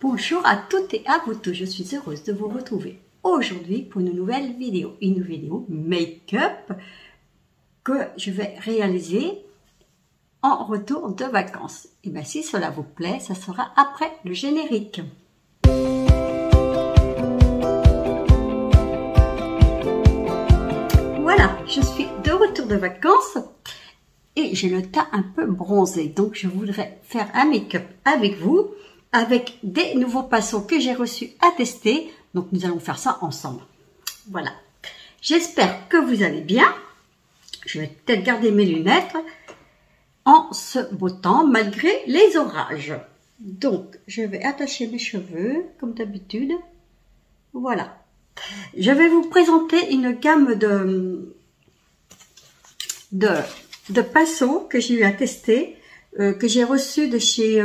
Bonjour à toutes et à vous tous, je suis heureuse de vous retrouver aujourd'hui pour une nouvelle vidéo make-up que je vais réaliser en retour de vacances. Et bien si cela vous plaît, ça sera après le générique. Voilà, je suis de retour de vacances et j'ai le teint un peu bronzé, donc je voudrais faire un make-up avec vous, avec des nouveaux pinceaux que j'ai reçus à tester. Donc nous allons faire ça ensemble. Voilà. J'espère que vous allez bien. Je vais peut-être garder mes lunettes en ce beau temps, malgré les orages. Donc, je vais attacher mes cheveux, comme d'habitude. Voilà. Je vais vous présenter une gamme de pinceaux que j'ai eu à tester, que j'ai reçu de chez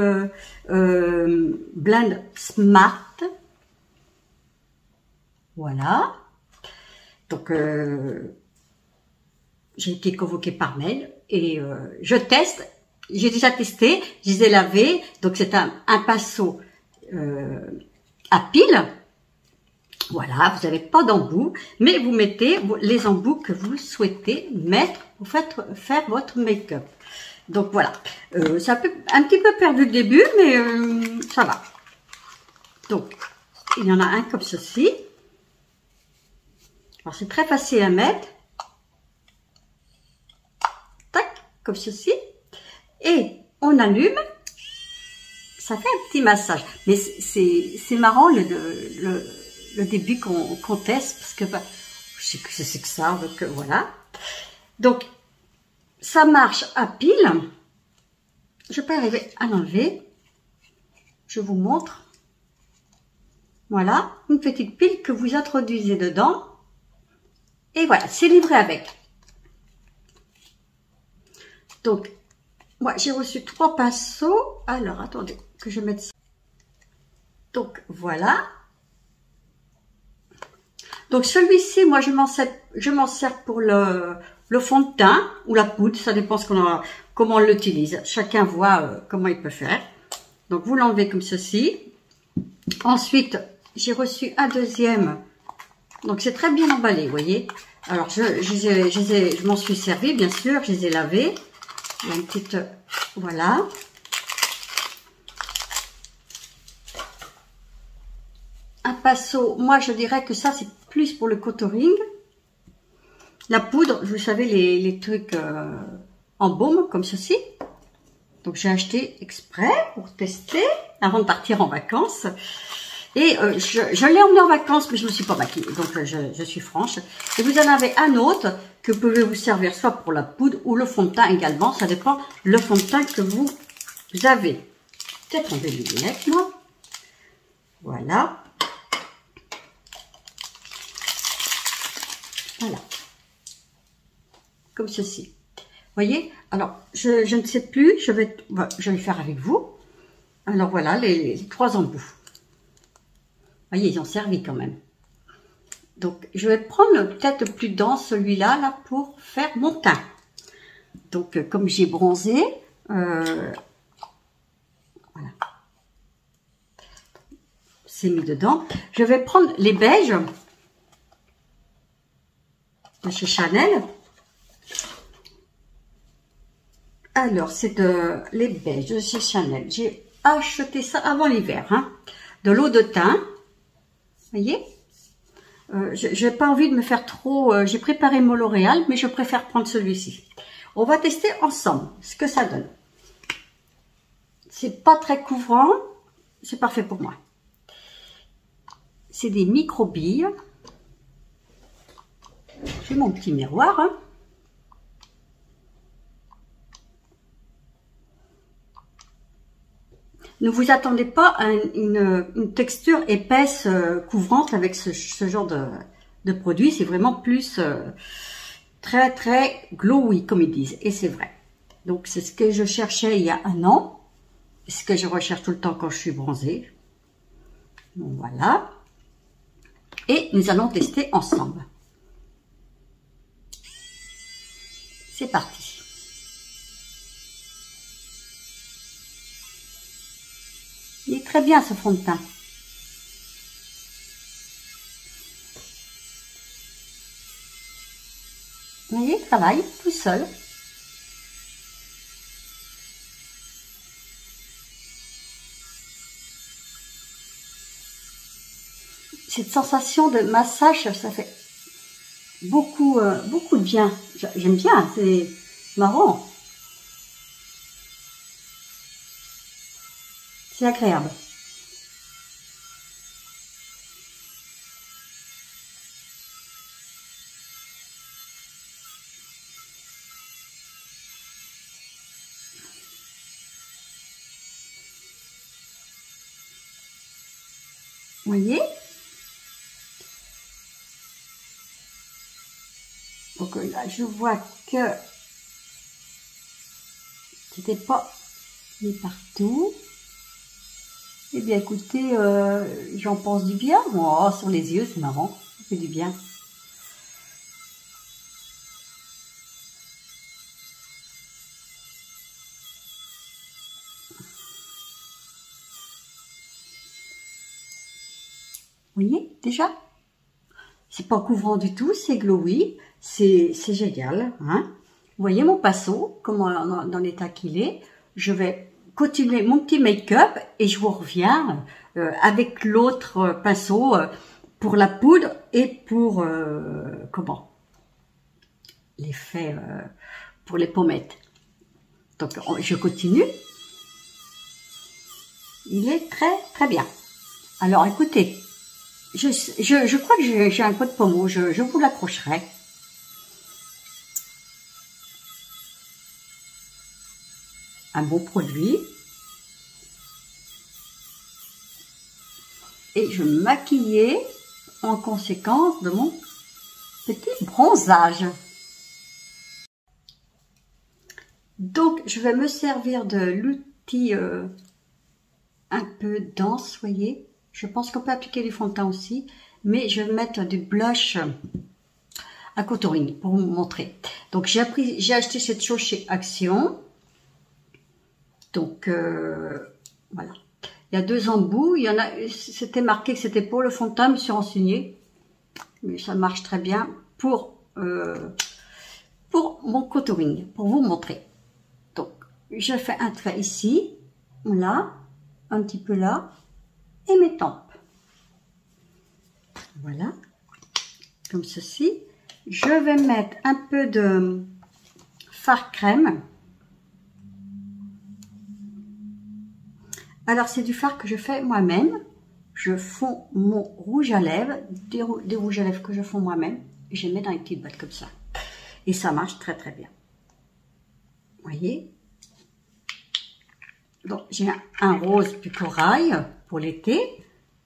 Blend Smart. Voilà. Donc, j'ai été convoquée par mail et je teste. J'ai déjà testé, je les ai lavés. Donc, c'est un pinceau à pile. Voilà, vous n'avez pas d'embout, mais vous mettez les embouts que vous souhaitez mettre pour faire votre make-up. Donc voilà, c'est un petit peu perdu le début, mais ça va. Donc, il y en a un comme ceci. Alors, c'est très facile à mettre. Tac, comme ceci. Et on allume. Ça fait un petit massage. Mais c'est marrant le début qu'on teste, parce que bah, je sais que c'est que ça, donc voilà. Donc, ça marche à pile. Je peux arriver à l'enlever. Je vous montre. Voilà, une petite pile que vous introduisez dedans. Et voilà, c'est livré avec. Donc, moi, j'ai reçu 3 pinceaux. Alors, attendez, que je mette ça. Donc, voilà. Donc, celui-ci, moi, je m'en sers pour le fond de teint ou la poudre. Ça dépend comment on l'utilise. Chacun voit comment il peut faire. Donc, vous l'enlevez comme ceci. Ensuite, j'ai reçu un deuxième. Donc, c'est très bien emballé, vous voyez. Alors, je m'en suis servi, bien sûr. Je les ai lavés. Il y a une petite... Voilà. Un pinceau, moi je dirais que ça c'est plus pour le contouring. La poudre, vous savez, les trucs en baume comme ceci. Donc j'ai acheté exprès pour tester avant de partir en vacances. Et je l'ai emmené en vacances, mais je ne me suis pas maquillée. Donc je suis franche. Et vous en avez un autre que vous pouvez vous servir soit pour la poudre ou le fond de teint également. Ça dépend le fond de teint que vous avez. Peut-être enlever les lunettes, moi. Voilà. Voilà. Comme ceci. Voyez? Alors, je ne sais plus. Je vais faire avec vous. Alors, voilà les 3 embouts. Voyez, ils ont servi quand même. Donc, je vais prendre peut-être plus dense celui-là là, pour faire mon teint. Donc, comme j'ai bronzé, voilà. C'est mis dedans. Je vais prendre les beiges de chez Chanel. Alors, c'est les beiges de chez Chanel. J'ai acheté ça avant l'hiver. Hein. De l'eau de teint. Voyez, je n'ai pas envie de me faire trop... j'ai préparé mon L'Oréal, mais je préfère prendre celui-ci. On va tester ensemble ce que ça donne. C'est pas très couvrant. C'est parfait pour moi. C'est des micro-billes. J'ai mon petit miroir. Hein. Ne vous attendez pas à une texture épaisse, couvrante avec ce genre de produit. C'est vraiment plus très, très glowy, comme ils disent. Et c'est vrai. Donc, c'est ce que je cherchais il y a 1 an. C'est ce que je recherche tout le temps quand je suis bronzée. Donc, voilà. Et nous allons tester ensemble. C'est parti. Il est très bien ce fond de teint. Vous voyez, il travaille tout seul. Cette sensation de massage, ça fait beaucoup, beaucoup de bien. J'aime bien, c'est marrant. C'est agréable. Vous voyez? Donc là, je vois que c'était pas mis partout. Eh bien, écoutez, j'en pense du bien. Oh, sur les yeux, c'est marrant. Ça fait du bien. Vous voyez, déjà? C'est pas couvrant du tout, c'est glowy. C'est génial, hein? Vous voyez mon pinceau, comment dans l'état qu'il est. Je vais continuer mon petit make-up et je vous reviens avec l'autre pinceau pour la poudre et pour comment l'effet pour les pommettes. Donc je continue. Il est très très bien. Alors écoutez, je crois que j'ai un code promo, je vous l'accrocherai. Un bon produit. Et je me maquillais en conséquence de mon petit bronzage. Donc, je vais me servir de l'outil un peu dense, voyez. Je pense qu'on peut appliquer du fond de teint aussi, mais je vais mettre du blush à contouring pour vous montrer. Donc, j'ai acheté cette chose chez Action. Donc, voilà. Il y a 2 embouts. Il y en a, c'était marqué que c'était pour le fond de teint, je me suis renseignée. Mais ça marche très bien pour mon contouring, pour vous montrer. Donc, je fais un trait ici, là, un petit peu là, et mes tempes. Voilà, comme ceci. Je vais mettre un peu de fard crème. Alors, c'est du fard que je fais moi-même. Je fonds mon rouge à lèvres, des rouges à lèvres que je fonds moi-même. Je les mets dans une petite boîte comme ça. Et ça marche très très bien. Vous voyez? Donc, j'ai un rose du corail pour l'été.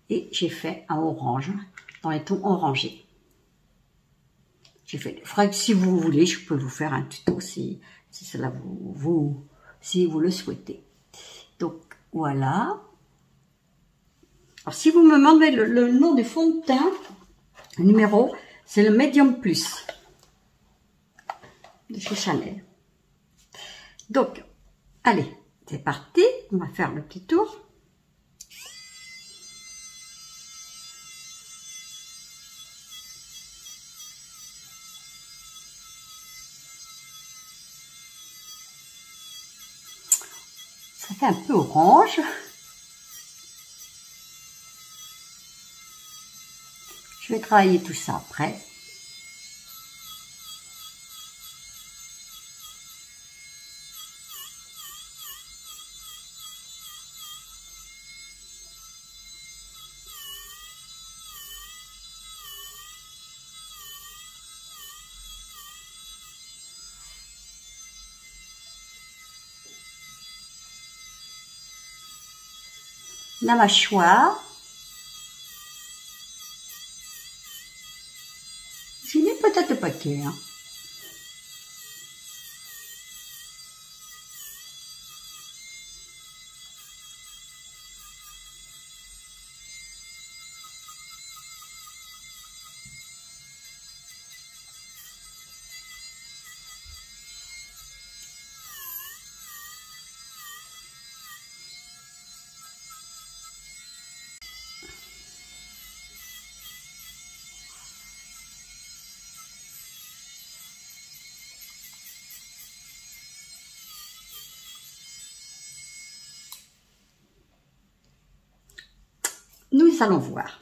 Et j'ai fait un orange, dans les tons orangés. J'ai fait des fraises. Si vous voulez, je peux vous faire un tuto si cela si vous le souhaitez. Donc, voilà. Alors, si vous me demandez le nom du fond de teint, le numéro, c'est le Medium Plus de chez Chanel. Donc, allez, c'est parti. On va faire le petit tour. Ça fait un peu orange. Je vais travailler tout ça après. La mâchoire. J'y mets peut-être le paquet. Hein. nous allons voir.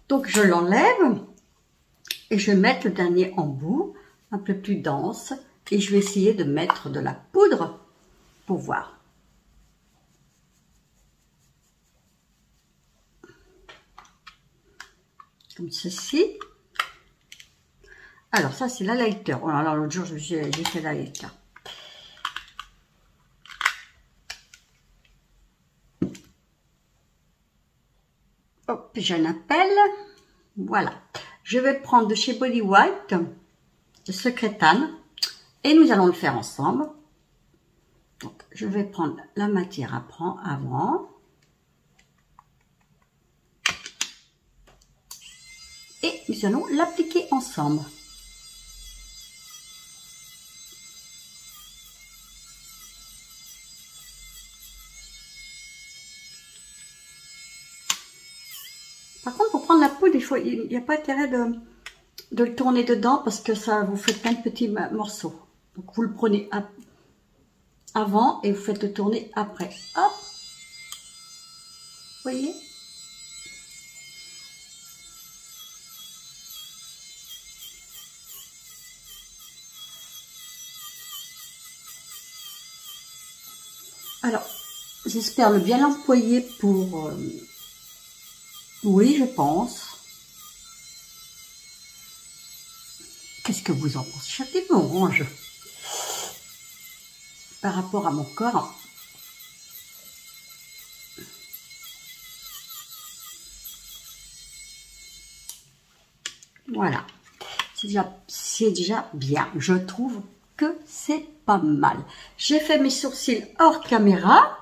Donc je l'enlève et je vais mettre le dernier embout un peu plus dense et je vais essayer de mettre de la poudre pour voir. Comme ceci. Alors ça c'est la lighter. Oh là là, l'autre jour j'ai fait la lighter. Hop, j'ai un appel. Voilà. Je vais prendre de chez Body White le Secret Tan et nous allons le faire ensemble. Donc, je vais prendre la matière à prendre avant. Et nous allons l'appliquer ensemble. Par contre, pour prendre la poudre, il n'y a pas intérêt de le tourner dedans parce que ça vous fait plein de petits morceaux. Donc, vous le prenez avant et vous faites le tourner après. Hop! Vous voyez? Alors, j'espère le bien l'employer pour... oui, je pense. Qu'est-ce que vous en pensez? Je suis un petit peu orange par rapport à mon corps. Voilà. C'est déjà bien. Je trouve que c'est pas mal. J'ai fait mes sourcils hors caméra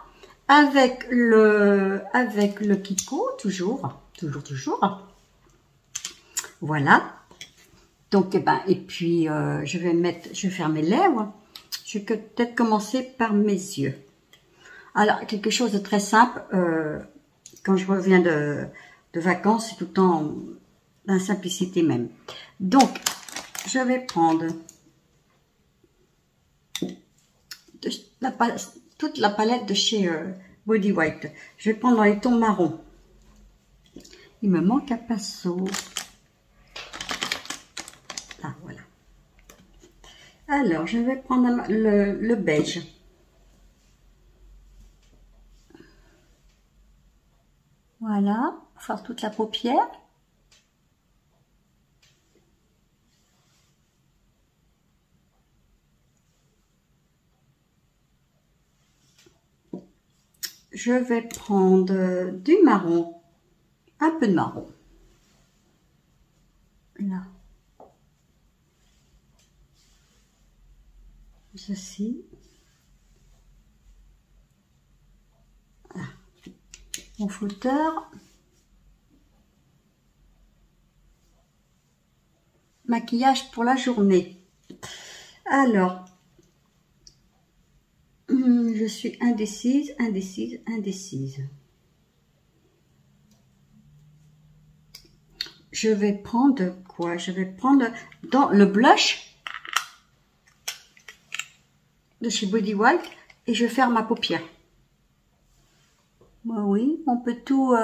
avec le Kiko, toujours. Voilà. Donc, et puis, je vais faire mes lèvres. Je vais peut-être commencer par mes yeux. Alors, quelque chose de très simple. Quand je reviens de vacances, c'est tout le temps dans la simplicité même. Donc, je vais prendre toute la palette de chez Body White. Je vais prendre dans les tons marron. Il me manque un pinceau. Ah, voilà. Alors, je vais prendre le beige. Voilà, pour faire toute la paupière. Je vais prendre du marron, un peu de marron. Là. Ceci. Voilà. Mon flouteur. Maquillage pour la journée. Alors, je suis indécise. Je vais prendre quoi? Je vais prendre dans le blush de chez Body White et je vais faire ma paupière. Bah oui, on peut tout...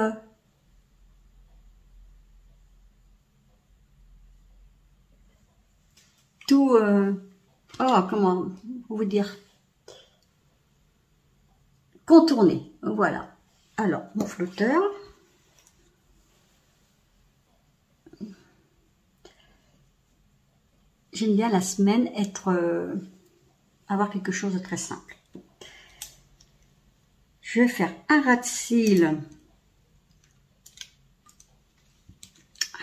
oh, comment vous dire? Contourner, voilà. Alors, mon flotteur. J'aime bien la semaine avoir quelque chose de très simple. Je vais faire un ras de cils.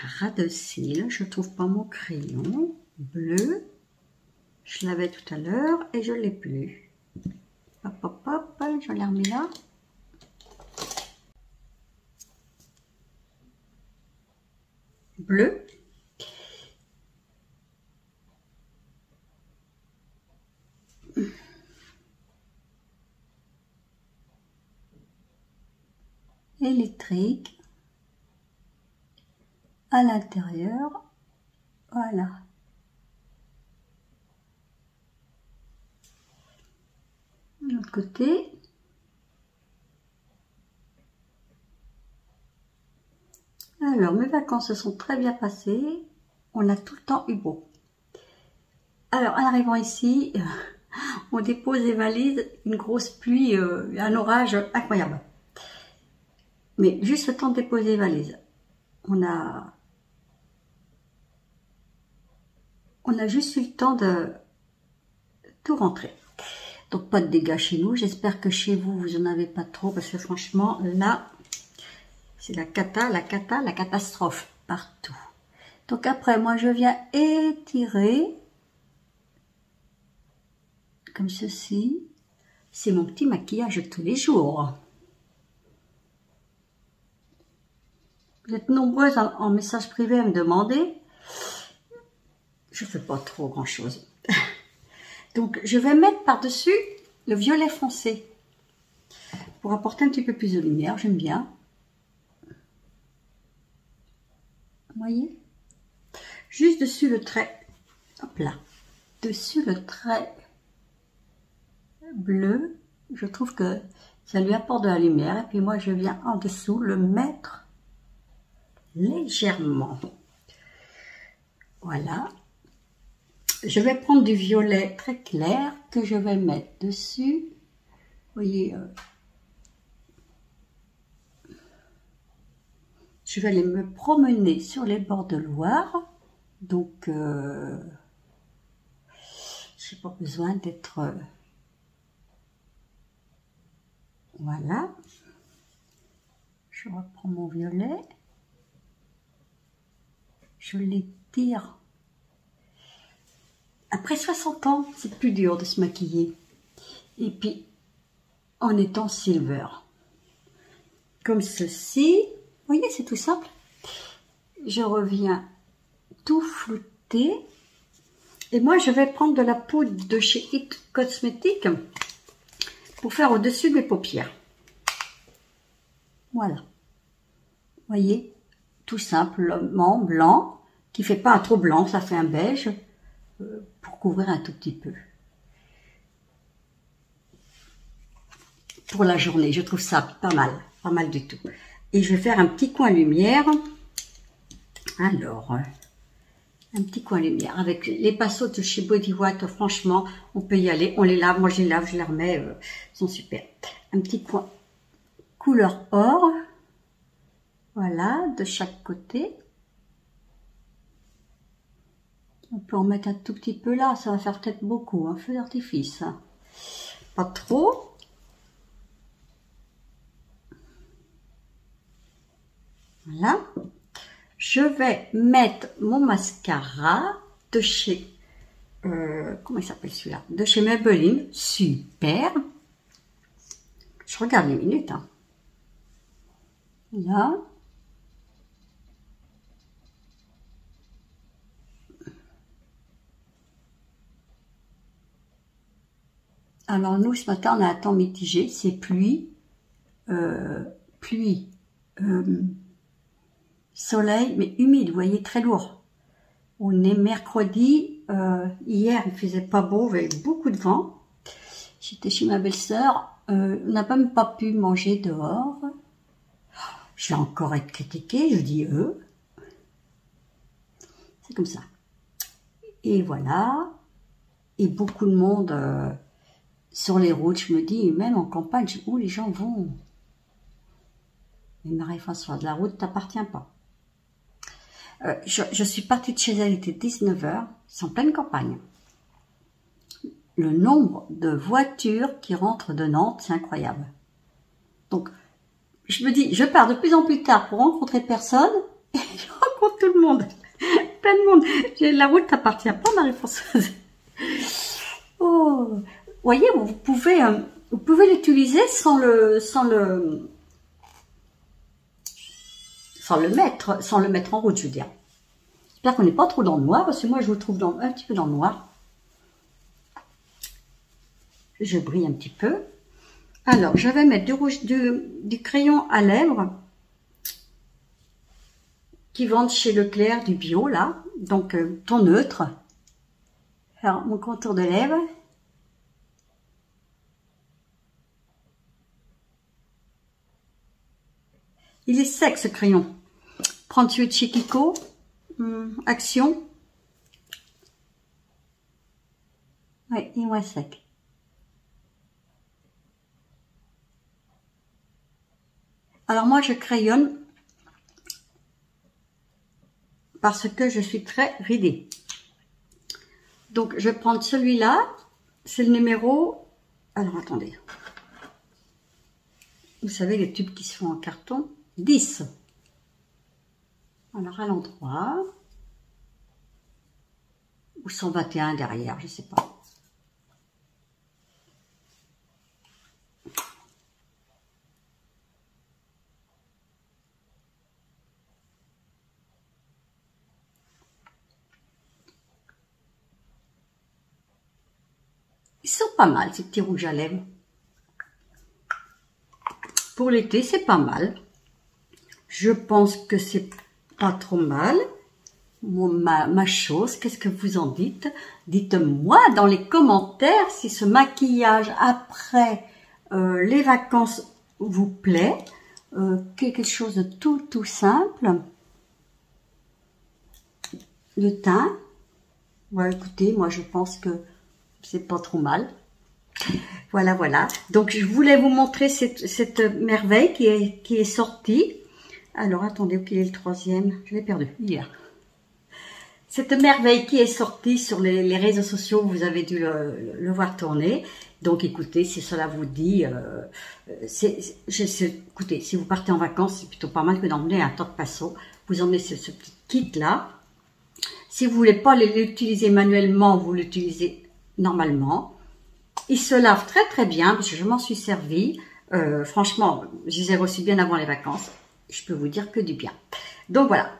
Un ras de cils. Je ne trouve pas mon crayon bleu. Je l'avais tout à l'heure et je ne l'ai plus. Hop, hop, hop, je l'ai remis là. Bleu. Électrique. À l'intérieur. Voilà. De l'autre côté. Alors, mes vacances se sont très bien passées. On a tout le temps eu beau. Alors, en arrivant ici, on dépose les valises, une grosse pluie, un orage incroyable. Mais juste le temps de déposer les valises. On a juste eu le temps de tout rentrer. Donc, pas de dégâts chez nous. J'espère que chez vous, vous n'en avez pas trop. Parce que franchement, là, c'est la catastrophe partout. Donc après, moi, je viens étirer. Comme ceci. C'est mon petit maquillage de tous les jours. Vous êtes nombreuses en message privé à me demander. Je ne fais pas trop grand chose. Donc, je vais mettre par-dessus le violet foncé. Pour apporter un petit peu plus de lumière, j'aime bien. Vous voyez? Juste dessus le trait. Hop là. Dessus le trait bleu. Je trouve que ça lui apporte de la lumière. Et puis moi, je viens en dessous le mettre légèrement. Voilà. Je vais prendre du violet très clair que je vais mettre dessus. Vous voyez, je vais aller me promener sur les bords de Loire. Donc, je n'ai pas besoin d'être... voilà. Je reprends mon violet. Je l'étire. Après 60 ans, c'est plus dur de se maquiller. Et puis, en étant silver. Comme ceci. Vous voyez, c'est tout simple. Je reviens tout flouter. Et moi, je vais prendre de la poudre de chez It Cosmetics pour faire au-dessus de mes paupières. Voilà. Vous voyez, tout simplement blanc, qui fait pas un trop blanc, ça fait un beige, pour couvrir un tout petit peu. Pour la journée, je trouve ça pas mal du tout. Et je vais faire un petit coin lumière. Alors, un petit coin lumière. Avec les pinceaux de chez Body White, franchement, on peut y aller. On les lave, moi je les lave, je les remets, ils sont super. Un petit coin couleur or. Voilà, de chaque côté. On peut en mettre un tout petit peu là, ça va faire peut-être beaucoup, un feu d'artifice. Pas trop. Voilà. Je vais mettre mon mascara de chez, comment il s'appelle celui-là? De chez Maybelline. Super. Je regarde les minutes. Hein. Là. Alors nous, ce matin, on a un temps mitigé. C'est pluie, soleil, mais humide, vous voyez, très lourd. On est mercredi, hier il faisait pas beau, il y avait beaucoup de vent. J'étais chez ma belle-sœur, on n'a même pas pu manger dehors. Je vais encore être critiquée, je dis c'est comme ça. Et voilà, et beaucoup de monde sur les routes, je me dis, même en campagne, où les gens vont. Mais Marie-Françoise, la route t'appartient pas. Je suis partie de chez elle, il était 19 h, c'est en pleine campagne. Le nombre de voitures qui rentrent de Nantes, c'est incroyable. Donc, je me dis, je pars de plus en plus tard pour rencontrer personne, et je rencontre tout le monde. Plein de monde. La route t'appartient pas, Marie-Françoise. Oh, vous voyez, vous pouvez l'utiliser sans le mettre en route, je veux dire. J'espère qu'on n'est pas trop dans le noir, parce que moi, je vous trouve un petit peu dans le noir. Je brille un petit peu. Alors, je vais mettre du rouge, du crayon à lèvres qui vendent chez Leclerc, du bio, là. Donc, ton neutre. Alors, mon contour de lèvres. Il est sec, ce crayon. prendre celui de chez Kiko. Action. Oui, il est moins sec. Alors moi, je crayonne parce que je suis très ridée. Donc, je vais prendre celui-là. C'est le numéro... Alors, attendez. Vous savez, les tubes qui se font en carton. 10. Alors, à l'endroit. Ou 121 derrière, je sais pas. Ils sont pas mal, ces petits rouges à lèvres. Pour l'été, c'est pas mal. Je pense que c'est pas trop mal. Ma chose, qu'est-ce que vous en dites? Dites-moi dans les commentaires si ce maquillage après les vacances vous plaît. Quelque chose de tout simple. Le teint. Ouais, écoutez, moi je pense que c'est pas trop mal. Voilà. Donc je voulais vous montrer cette merveille qui est sortie. Alors attendez, où est le troisième? Je l'ai perdu hier. Cette merveille qui est sortie sur les réseaux sociaux, vous avez dû le voir tourner. Donc écoutez, si cela vous dit, écoutez, si vous partez en vacances, c'est plutôt pas mal que d'emmener un top passo. Vous emmenez ce petit kit là. Si vous voulez pas l'utiliser manuellement, vous l'utilisez normalement. Il se lave très bien, parce que je m'en suis servi. Franchement, je les ai reçus bien avant les vacances. Je peux vous dire que du bien. Donc voilà.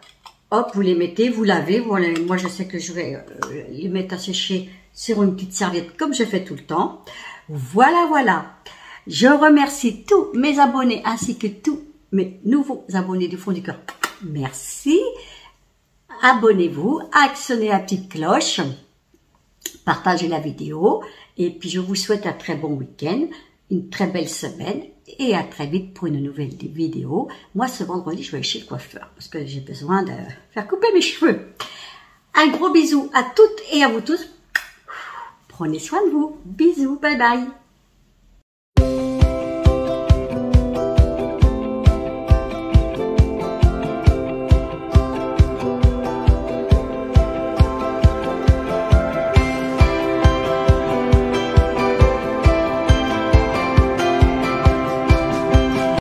Hop, vous les mettez, vous lavez. Voilà, moi, je sais que je vais les mettre à sécher sur une petite serviette, comme je fais tout le temps. Voilà. Je remercie tous mes abonnés, ainsi que tous mes nouveaux abonnés du fond du cœur. Merci. Abonnez-vous, actionnez la petite cloche. Partagez la vidéo et puis je vous souhaite un très bon week-end, une très belle semaine et à très vite pour une nouvelle vidéo. Moi ce vendredi je vais aller chez le coiffeur parce que j'ai besoin de faire couper mes cheveux. Un gros bisou à toutes et à vous tous. Prenez soin de vous. Bisous, bye bye.